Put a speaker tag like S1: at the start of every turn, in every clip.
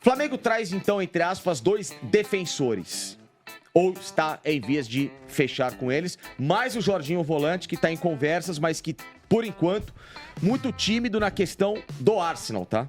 S1: Flamengo traz, então, entre aspas, 2 defensores. Ou está em vias de fechar com eles. Mais o Jorginho Volante, que está em conversas, mas que, por enquanto, muito tímido na questão do Arsenal, tá?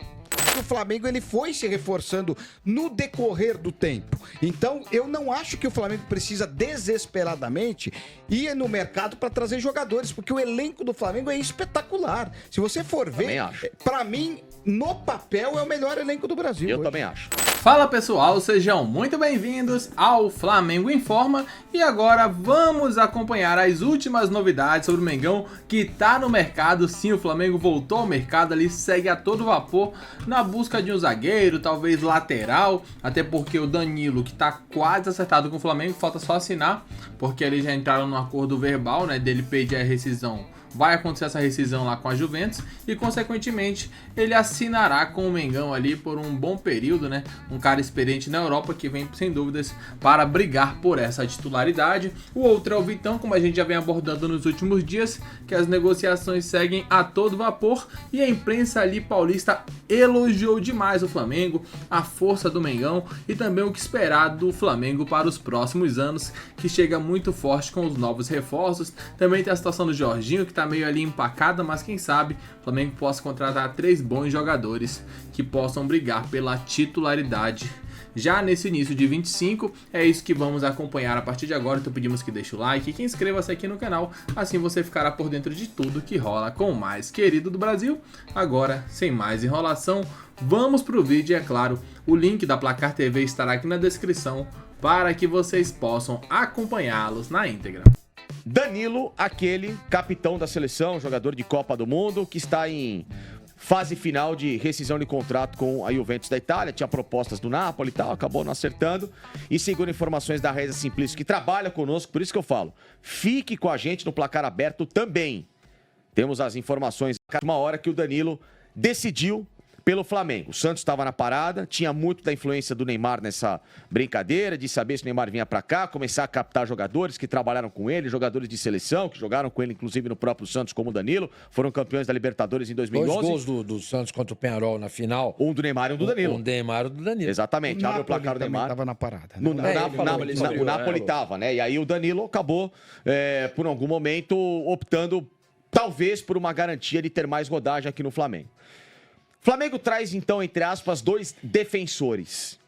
S2: O Flamengo ele foi se reforçando no decorrer do tempo. Então, eu não acho que o Flamengo precisa desesperadamente ir no mercado para trazer jogadores, porque o elenco do Flamengo é espetacular. Se você for ver, para mim, no papel é o melhor elenco do Brasil.
S1: Eu também acho.
S3: Fala pessoal, sejam muito bem-vindos ao Flamengo Informa e agora vamos acompanhar as últimas novidades sobre o Mengão que tá no mercado. Sim, o Flamengo voltou ao mercado ali, segue a todo vapor na busca de um zagueiro, talvez lateral, até porque o Danilo, que tá quase acertado com o Flamengo, falta só assinar, porque eles já entraram num acordo verbal, né, dele pedir a rescisão. Vai acontecer essa rescisão lá com a Juventus e, consequentemente, ele assinará com o Mengão ali por um bom período, né? Um cara experiente na Europa que vem, sem dúvidas, para brigar por essa titularidade. O outro é o Vitão, como a gente já vem abordando nos últimos dias, que as negociações seguem a todo vapor e a imprensa ali paulista elogiou demais o Flamengo, a força do Mengão e também o que esperar do Flamengo para os próximos anos, que chega muito forte com os novos reforços. Também tem a situação do Jorginho, que está meio ali empacada, mas quem sabe o Flamengo possa contratar 3 bons jogadores que possam brigar pela titularidade já nesse início de 25. É isso que vamos acompanhar a partir de agora. Então pedimos que deixe o like e que inscreva-se aqui no canal, assim você ficará por dentro de tudo que rola com o mais querido do Brasil. Agora, sem mais enrolação, vamos pro vídeo e, é claro, o link da Placar TV estará aqui na descrição para que vocês possam acompanhá-los na íntegra.
S1: Danilo, aquele capitão da seleção, jogador de Copa do Mundo, que está em fase final de rescisão de contrato com a Juventus da Itália. Tinha propostas do Napoli e tal, acabou não acertando. E segundo informações da Raíza Simplício, que trabalha conosco, por isso que eu falo, fique com a gente no Placar Aberto também. Temos as informações, uma hora que o Danilo decidiu pelo Flamengo. O Santos estava na parada, tinha muito da influência do Neymar nessa brincadeira, de saber se o Neymar vinha para cá, começar a captar jogadores que trabalharam com ele, jogadores de seleção, que jogaram com ele, inclusive, no próprio Santos, como o Danilo, foram campeões da Libertadores em 2011.
S4: 2 gols do Santos contra o Penharol na final.
S1: Um do Neymar e um do Danilo.
S4: Um do Neymar e um do Danilo.
S1: Exatamente, abre o placar do Neymar.
S2: Estava na parada.
S1: Né? O Napoli estava, né? E aí o Danilo acabou, por algum momento, optando, talvez, por uma garantia de ter mais rodagem aqui no Flamengo. Flamengo traz, então, entre aspas, 2 defensores.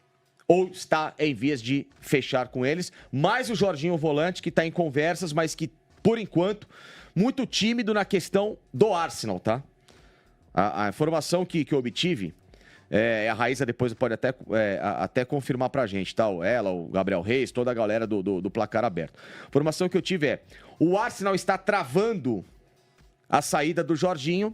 S1: Ou está em vias de fechar com eles. Mais o Jorginho Volante, que está em conversas, mas que, por enquanto, muito tímido na questão do Arsenal, tá? A informação que eu obtive, a Raíza depois pode até confirmar pra gente, tá? Ela, o Gabriel Reis, toda a galera do Placar Aberto. A informação que eu tive é: o Arsenal está travando a saída do Jorginho,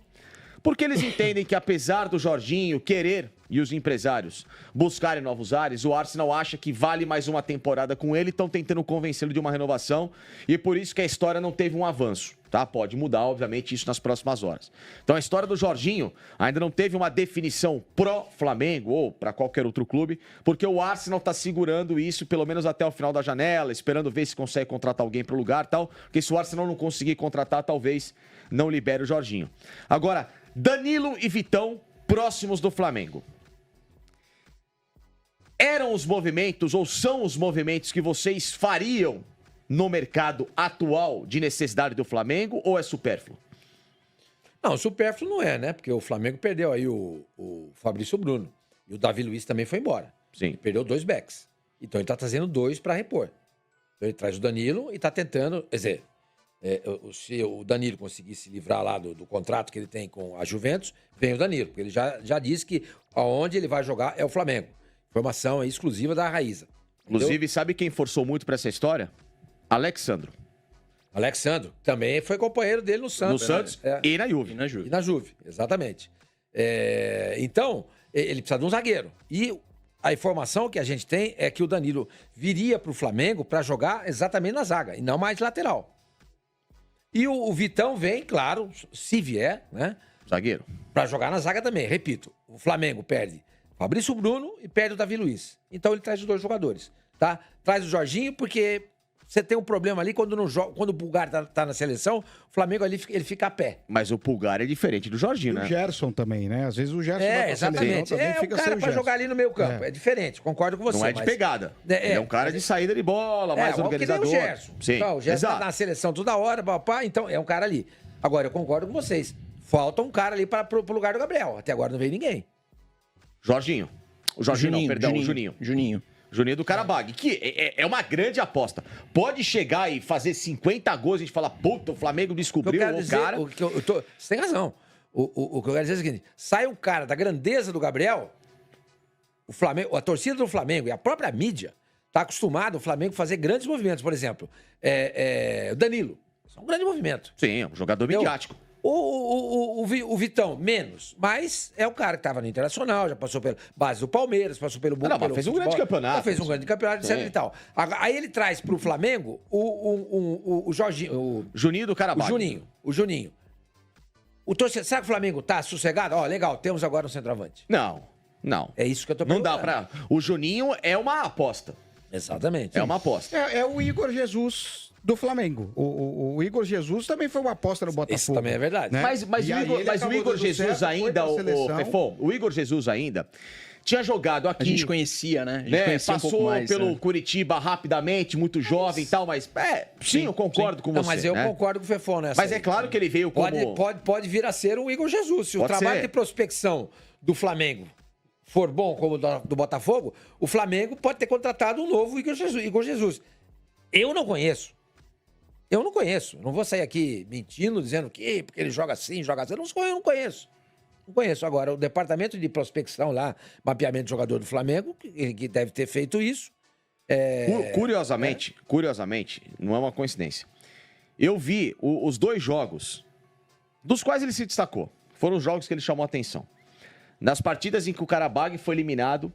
S1: porque eles entendem que, apesar do Jorginho querer e os empresários buscarem novos ares, o Arsenal acha que vale mais uma temporada com ele, estão tentando convencê-lo de uma renovação e por isso que a história não teve um avanço, tá? Pode mudar, obviamente, isso nas próximas horas. Então, a história do Jorginho ainda não teve uma definição pró-Flamengo ou para qualquer outro clube, porque o Arsenal está segurando isso pelo menos até o final da janela, esperando ver se consegue contratar alguém para o lugar e tal, porque se o Arsenal não conseguir contratar, talvez não libere o Jorginho. Agora, Danilo e Vitão próximos do Flamengo. Eram os movimentos ou são os movimentos que vocês fariam no mercado atual de necessidade do Flamengo ou é supérfluo?
S4: Não, supérfluo não é, né? Porque o Flamengo perdeu aí o Fabrício Bruno. E o Davi Luiz também foi embora.
S1: Sim.
S4: Ele perdeu 2 backs. Então ele tá trazendo 2 para repor. Então ele traz o Danilo e tá tentando... Quer dizer, se o Danilo conseguir se livrar lá do contrato que ele tem com a Juventus, vem o Danilo. Porque ele já disse que aonde ele vai jogar é o Flamengo. Informação exclusiva da Raíza.
S1: Inclusive,
S4: Entendeu?
S1: sabe quem forçou muito para essa história? Alexandro.
S4: Alexandro também foi companheiro dele no Santos.
S1: No Santos e na Juve.
S4: E na Juve, exatamente. Então, ele precisa de um zagueiro. E a informação que a gente tem é que o Danilo viria para o Flamengo para jogar exatamente na zaga, e não mais lateral. E o Vitão vem, claro, se vier, né?
S1: Zagueiro.
S4: Para jogar na zaga também. Repito, o Flamengo perde Fabrício Bruno e perde o Davi Luiz. Então ele traz os 2 jogadores, tá? Traz o Jorginho porque Você tem um problema ali quando não joga, quando o Pulgar tá na seleção, o Flamengo ali ele fica a pé.
S1: Mas o Pulgar é diferente do Jorginho,
S2: E
S1: né?
S2: o Gerson também, né? Às vezes o Gerson vai pra
S4: Exatamente.
S2: seleção também,
S4: É
S2: fica
S4: um
S2: sem
S4: cara
S2: o
S4: pra
S2: Gerson.
S4: jogar ali no meio campo. É diferente, concordo com você.
S1: Não é de
S4: mas-
S1: pegada.
S4: É,
S1: Ele é um cara de saída de bola, mais
S4: igual que nem
S1: organizador.
S4: o Gerson.
S1: Sim,
S4: Então, o Gerson tá
S1: exato.
S4: na seleção toda hora, papá, então é um cara ali. Agora, eu concordo com vocês. Falta um cara ali pro lugar do Gabriel. Até agora não veio ninguém.
S1: Jorginho. O Jorginho, não, perdão, o Juninho. Juninho do Karabag, que é uma grande aposta. Pode chegar e fazer 50 gols e a gente fala, puta, o Flamengo descobriu o cara.
S4: Você tem razão. O que eu quero dizer é o seguinte: sai um cara da grandeza do Gabriel, o Flamengo, a torcida do Flamengo e a própria mídia tá acostumado o Flamengo fazer grandes movimentos. Por exemplo, o Danilo. Isso é um grande movimento.
S1: Sim, é um jogador midiático.
S4: O Vitão, menos. Mas é o cara que estava no Internacional, já passou pela base do Palmeiras, passou pelo
S1: Não, mas fez um grande campeonato.
S4: Fez um grande campeonato, etc e tal. Aí ele traz pro Flamengo o Jorginho.
S1: Juninho do Karabag.
S4: O Juninho. Será que o Flamengo tá sossegado? Ó, legal, temos agora um centroavante.
S1: Não.
S4: É isso que eu tô
S1: Não
S4: perguntando.
S1: dá pra... O Juninho é uma aposta.
S4: Exatamente.
S1: É uma aposta.
S2: É o Igor Jesus do Flamengo. O Igor Jesus também foi uma aposta no Botafogo.
S4: Isso também é verdade.
S2: né?
S1: Mas
S2: E aí ele
S1: o
S2: acabou
S1: Igor
S2: dando
S1: Jesus
S2: certo, foi
S1: ainda,
S2: pra seleção.
S1: Fefon, o Igor Jesus ainda tinha jogado aqui.
S5: A gente conhecia, né? A gente conhecia
S1: Passou
S5: um pouco mais.
S1: pelo
S5: né?
S1: Curitiba rapidamente, muito jovem e tal, mas sim, eu concordo com
S4: Não,
S1: você.
S4: mas eu
S1: né?
S4: concordo com o Fefon nessa.
S1: Mas é
S4: aí.
S1: claro que ele veio como...
S4: Pode vir a ser o Igor Jesus. Se o
S1: Pode
S4: trabalho
S1: ser.
S4: de prospecção do Flamengo for bom como o do Botafogo, o Flamengo pode ter contratado um novo Igor Jesus. Eu não conheço. Não vou sair aqui mentindo, dizendo que porque ele joga assim, joga assim. Eu não conheço. Não conheço. Agora, o departamento de prospecção lá, mapeamento de jogador do Flamengo, que deve ter feito isso.
S1: Curiosamente, não é uma coincidência. Eu vi os dois jogos, dos quais ele se destacou. Foram os jogos que ele chamou a atenção. Nas partidas em que o Karabag foi eliminado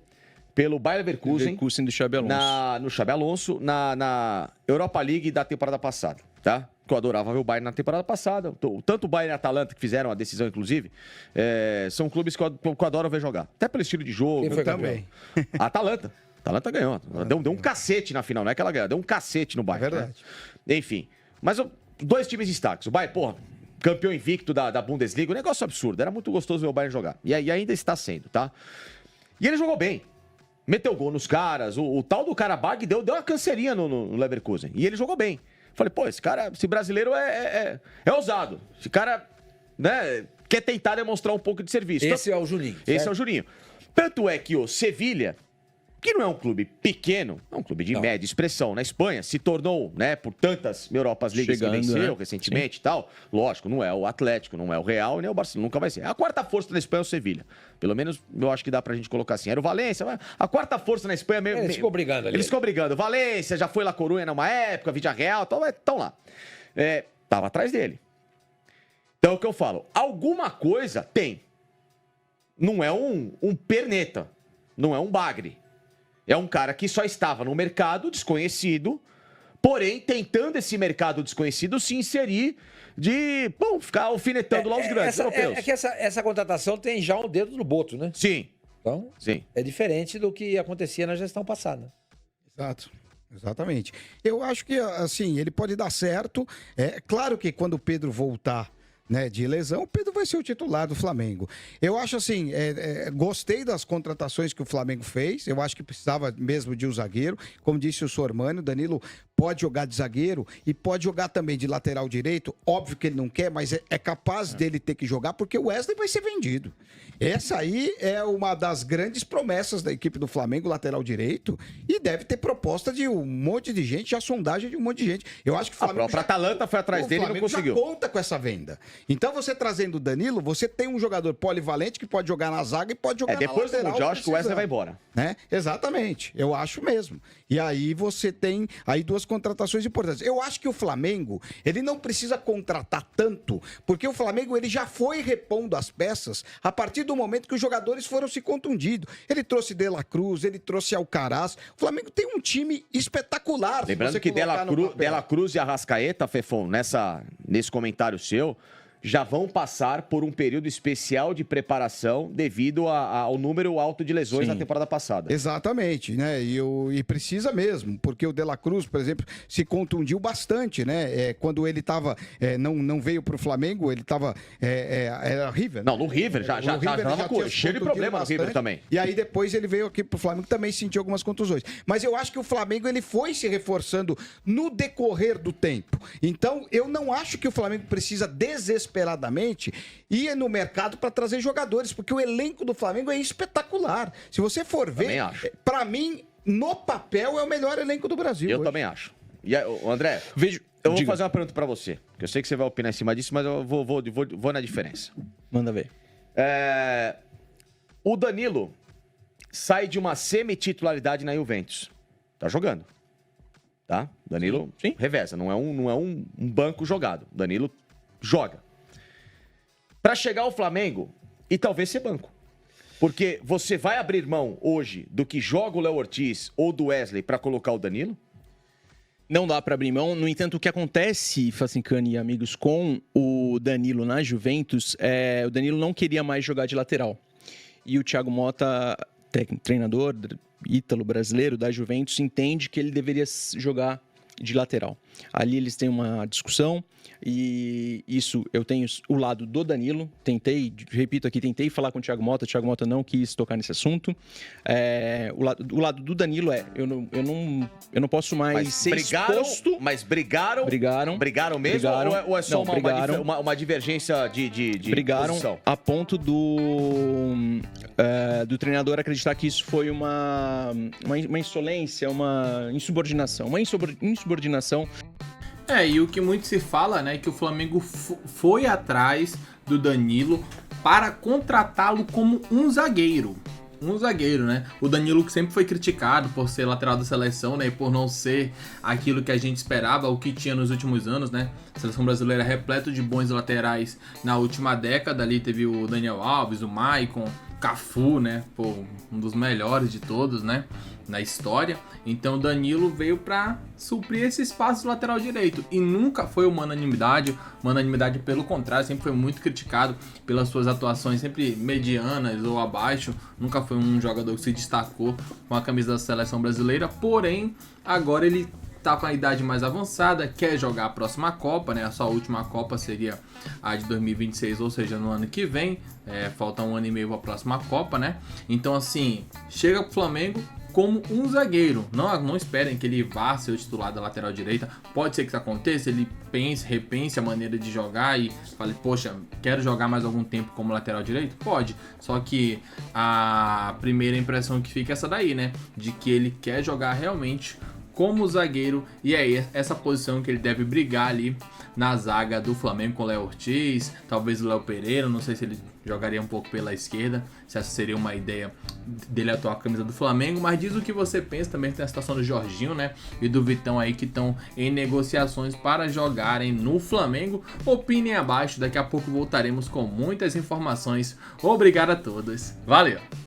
S1: pelo Bayer Leverkusen
S5: do Xabi Alonso.
S1: no Xabi Alonso, na Europa League da temporada passada, tá? Que eu adorava ver o Bayern na temporada passada. Tanto o Bayern e a Atalanta, que fizeram a decisão, inclusive, são clubes que eu adoro ver jogar. Até pelo estilo de jogo.
S4: Quem foi
S2: também.
S1: A Atalanta. A Atalanta ganhou. Deu um cacete na final, não é que ela ganhou. Deu um cacete no Bayern.
S2: É verdade.
S1: Né? Enfim. Mas dois times destaques. O Bayern, porra, campeão invicto da Bundesliga. Um negócio absurdo. Era muito gostoso ver o Bayern jogar. E ainda está sendo, tá? E ele jogou bem. Meteu gol nos caras. O tal do Karabag deu uma canseirinha no Leverkusen. E ele jogou bem. Falei, pô, esse brasileiro é ousado. Esse cara, né, quer tentar demonstrar um pouco de serviço.
S4: Esse é o Juninho.
S1: Esse é o Juninho. Tanto é que o Sevilha, que não é um clube pequeno, é um clube de média expressão na Espanha, se tornou, né, por tantas Europas Leagues que venceu recentemente e tal. Lógico, não é o Atlético, não é o Real, nem o Barcelona, nunca vai ser. A quarta força na Espanha é o Sevilha. Pelo menos eu acho que dá pra gente colocar assim. Era o Valência, mas a quarta força na Espanha...
S4: Eles ficam brigando ali.
S1: Eles ficam brigando. Valência, já foi La Coruña numa época, Villarreal, estão lá. Tava atrás dele. Então é o que eu falo. Alguma coisa tem. Não é um perneta. Não é um bagre. É um cara que só estava no mercado desconhecido, porém tentando esse mercado desconhecido se inserir ficar alfinetando lá os grandes europeus.
S4: É que essa contratação tem já um dedo no boto, né?
S1: Sim,
S4: Então,
S1: sim.
S4: é diferente do que acontecia na gestão passada.
S2: Exato. Exatamente. Eu acho que, assim, ele pode dar certo. É claro que quando o Pedro voltar, né, de lesão, o Pedro vai ser o titular do Flamengo. Eu acho assim, gostei das contratações que o Flamengo fez. Eu acho que precisava mesmo de um zagueiro. Como disse o Sormani, o Danilo pode jogar de zagueiro e pode jogar também de lateral direito. Óbvio que ele não quer, mas é capaz dele ter que jogar porque o Wesley vai ser vendido. Essa aí é uma das grandes promessas da equipe do Flamengo, lateral direito, e deve ter proposta de um monte de gente, já sondagem de um monte de gente. Eu acho que o
S1: A
S2: Flamengo
S1: própria Atalanta foi atrás dele e não conseguiu.
S2: já conta com essa venda. Então, você trazendo o Danilo, você tem um jogador polivalente que pode jogar na zaga e pode jogar na
S1: Depois do
S2: lateral.
S1: Mundial, acho que o Wesley
S2: precisando.
S1: vai embora.
S2: Né? Exatamente, eu acho mesmo. E aí você tem aí duas contratações importantes. Eu acho que o Flamengo, ele não precisa contratar tanto, porque o Flamengo ele já foi repondo as peças a partir do momento que os jogadores foram se contundidos. Ele trouxe De La Cruz, ele trouxe Alcaraz. O Flamengo tem um time espetacular. se
S1: Lembrando
S2: você
S1: que
S2: colocar no papel.
S1: De La Cruz e Arrascaeta, Fefon, nesse comentário seu, já vão passar por um período especial de preparação devido ao número alto de lesões na temporada passada.
S2: Exatamente, né? E precisa mesmo, porque o De La Cruz, por exemplo, se contundiu bastante, né? Quando ele estava, não veio para o Flamengo, ele estava, era River.
S1: Não, no River, já estava cheio de problema no River também.
S2: E aí depois ele veio aqui para o Flamengo, também sentiu algumas contusões. Mas eu acho que o Flamengo ele foi se reforçando no decorrer do tempo. Então, eu não acho que o Flamengo precisa desesperadamente ir no mercado para trazer jogadores, porque o elenco do Flamengo é espetacular. Se você for ver, para mim, no papel é o melhor elenco do Brasil.
S1: Eu também acho. E André, eu vou fazer uma pergunta para você, que eu sei que você vai opinar em cima disso, mas eu vou na diferença.
S5: Manda ver.
S1: O Danilo sai de uma semi-titularidade na Juventus. Tá jogando. Tá? Danilo sim. Reveza, não é um banco jogado. Danilo joga. Para chegar ao Flamengo e talvez ser banco. Porque você vai abrir mão hoje do que joga o Léo Ortiz ou do Wesley para colocar o Danilo?
S5: Não dá para abrir mão. No entanto, o que acontece, Facincani e amigos, com o Danilo na Juventus, o Danilo não queria mais jogar de lateral. E o Thiago Motta, treinador ítalo brasileiro da Juventus, entende que ele deveria jogar de lateral. Ali eles têm uma discussão e isso eu tenho o lado do Danilo. Tentei falar com o Thiago Motta não quis tocar nesse assunto. O lado do Danilo eu não posso mais ser exposto.
S1: Mas brigaram mesmo? Ou é só uma divergência de
S5: brigaram
S1: posição?
S5: A ponto do treinador acreditar que isso foi uma insolência, uma insubordinação.
S3: E o que muito se fala, né, que o Flamengo foi atrás do Danilo para contratá-lo como um zagueiro. Né? O Danilo que sempre foi criticado por ser lateral da seleção, né, e por não ser aquilo que a gente esperava, o que tinha nos últimos anos, né? A seleção brasileira é repleto de bons laterais na última década. Ali teve o Daniel Alves, o Maicon, Cafu, né? Um dos melhores de todos, né? Na história. Então o Danilo veio para suprir esse espaço do lateral direito. E nunca foi uma unanimidade. Pelo contrário, sempre foi muito criticado pelas suas atuações sempre medianas ou abaixo. Nunca foi um jogador que se destacou com a camisa da seleção brasileira. Porém, agora ele tá com a idade mais avançada, quer jogar a próxima Copa, né? A sua última Copa seria a de 2026, ou seja, no ano que vem. Falta um ano e meio para a próxima Copa, né? Então, assim, chega pro Flamengo como um zagueiro. Não esperem que ele vá ser o titular da lateral direita. Pode ser que isso aconteça, ele repense a maneira de jogar e fale, poxa, quero jogar mais algum tempo como lateral direito? Pode. Só que a primeira impressão que fica é essa daí, né? De que ele quer jogar realmente como zagueiro, e é essa posição que ele deve brigar ali na zaga do Flamengo com o Léo Ortiz, talvez o Léo Pereira, não sei se ele jogaria um pouco pela esquerda, se essa seria uma ideia dele atuar com a camisa do Flamengo, mas diz o que você pensa. Também tem a situação do Jorginho, né, e do Vitão aí, que estão em negociações para jogarem no Flamengo. Opinem abaixo, daqui a pouco voltaremos com muitas informações. Obrigado a todos, valeu!